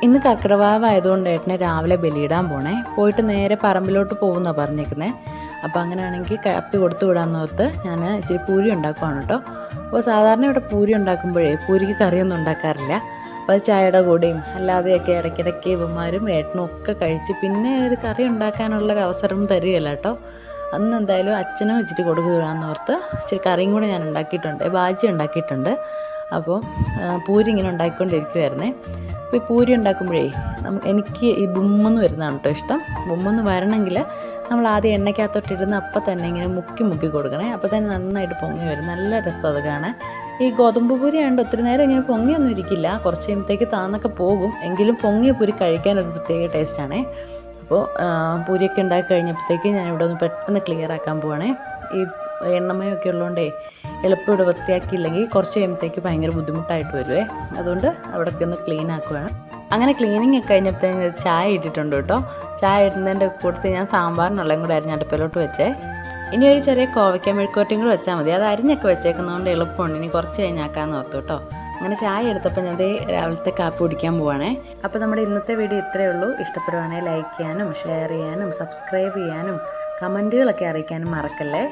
ഇന്ന് കർക്കിടകവാവായതുകൊണ്ട് ഏട്ടനെ രാവിലെ ബലിയിടാൻ പോണേ. പോയിട്ട് നേരെ പറമ്പിലോട്ട് പോകുന്നതാണ് പറഞ്ഞേക്കുന്നത്. അപ്പോൾ അങ്ങനെയാണെങ്കിൽ കാപ്പി കൊടുത്തു വിടാമെന്ന് ഓർത്ത് ഞാൻ ഇച്ചിരി പൂരി ഉണ്ടാക്കുവാണ് കേട്ടോ. അപ്പോൾ സാധാരണ ഇവിടെ പൂരി ഉണ്ടാക്കുമ്പോഴേ പൂരിക്ക് കറിയൊന്നും ഉണ്ടാക്കാറില്ല. അപ്പോൾ അത് ചായയുടെ കൂടെയും അല്ലാതെയൊക്കെ ഇടയ്ക്കിടയ്ക്ക് ഇവന്മാരും ഏട്ടനും ഒക്കെ കഴിച്ച് പിന്നെ ഇത് കറി ഉണ്ടാക്കാനുള്ളൊരവസരം തരികയില്ല കേട്ടോ. അന്ന് എന്തായാലും അച്ഛനും വെച്ചിട്ട് കൊടുത്തു വിടാമെന്ന് ഓർത്ത് ഇച്ചിരി കറിയും കൂടെ ഞാൻ ഉണ്ടാക്കിയിട്ടുണ്ട്, ബാജി ഉണ്ടാക്കിയിട്ടുണ്ട്. അപ്പോൾ പൂരി ഇങ്ങനെ ഉണ്ടാക്കിക്കൊണ്ടിരിക്കുമായിരുന്നേ. അപ്പോൾ ഈ പൂരി ഉണ്ടാക്കുമ്പോഴേ എനിക്ക് ഈ ബുമ്മെന്ന് വരുന്നതാണ് കേട്ടോ ഇഷ്ടം. ബുമ്മെന്ന് വരണമെങ്കിൽ നമ്മൾ ആദ്യം എണ്ണയ്ക്കകത്തോട്ടിരുന്ന് അപ്പം തന്നെ ഇങ്ങനെ മുക്കി കൊടുക്കണേ. അപ്പോൾ തന്നെ നന്നായിട്ട് പൊങ്ങി വരും, നല്ല രസം അത് കാണാൻ. ഈ ഗോതമ്പ് പൂരി ആയതുകൊണ്ട് ഒത്തിരി നേരം ഇങ്ങനെ പൊങ്ങിയൊന്നും ഇരിക്കില്ല, കുറച്ച് കഴിയുമ്പോഴത്തേക്ക് താന്നൊക്കെ പോകും. എങ്കിലും പൊങ്ങിയ പൂരി കഴിക്കാനൊരു പ്രത്യേക ടേസ്റ്റാണേ. അപ്പോൾ പൂരിയൊക്കെ ഉണ്ടാക്കി കഴിഞ്ഞപ്പോഴത്തേക്ക് ഞാനിവിടെ ഒന്ന് പെട്ടെന്ന് ക്ലിയർ ആക്കാൻ പോവാണേ. ഈ എണ്ണമയൊക്കെ ഉള്ളതുകൊണ്ടേ എളുപ്പം ഇവിടെ വൃത്തിയാക്കിയില്ലെങ്കിൽ കുറച്ച് കഴിയുമ്പോഴത്തേക്ക് ഭയങ്കര ബുദ്ധിമുട്ടായിട്ട് വരുവേ. അതുകൊണ്ട് അവിടെയൊക്കെ ഒന്ന് ക്ലീൻ ആക്കുവാണ്. അങ്ങനെ ക്ലീനിങ് ഒക്കെ കഴിഞ്ഞപ്പോഴത്തേക്ക് ചായ ഇട്ടിട്ടുണ്ട് കേട്ടോ. ചായ ഇടുന്നതിൻ്റെ കൂട്ടത്തിൽ ഞാൻ സാമ്പാറിനുള്ളതും കൂടെ അരിഞ്ഞ് അടുപ്പിലോട്ട് വെച്ചേ. ഇനി ഒരു ചെറിയ കോവയ്ക്ക മെഴുക്കുവരട്ടിയും കൂടെ വെച്ചാൽ മതി. അത് അരിഞ്ഞൊക്കെ വെച്ചേക്കുന്നതുകൊണ്ട് എളുപ്പമുണ്ട്. ഇനി കുറച്ച് കഴിഞ്ഞാക്കാമെന്ന് ഓർത്തു കേട്ടോ. അങ്ങനെ ചായ എടുത്തപ്പോൾ ഞാൻ രാവിലത്തെ കാപ്പി കുടിക്കാൻ പോവാണേ. അപ്പോൾ നമ്മുടെ ഇന്നത്തെ വീഡിയോ ഇത്രയേ ഉള്ളൂ. ഇഷ്ടപ്പെടുവാണെങ്കിൽ ലൈക്ക് ചെയ്യാനും ഷെയർ ചെയ്യാനും സബ്സ്ക്രൈബ് ചെയ്യാനും കമൻറ്റുകളൊക്കെ അറിയിക്കാനും മറക്കല്ലേ.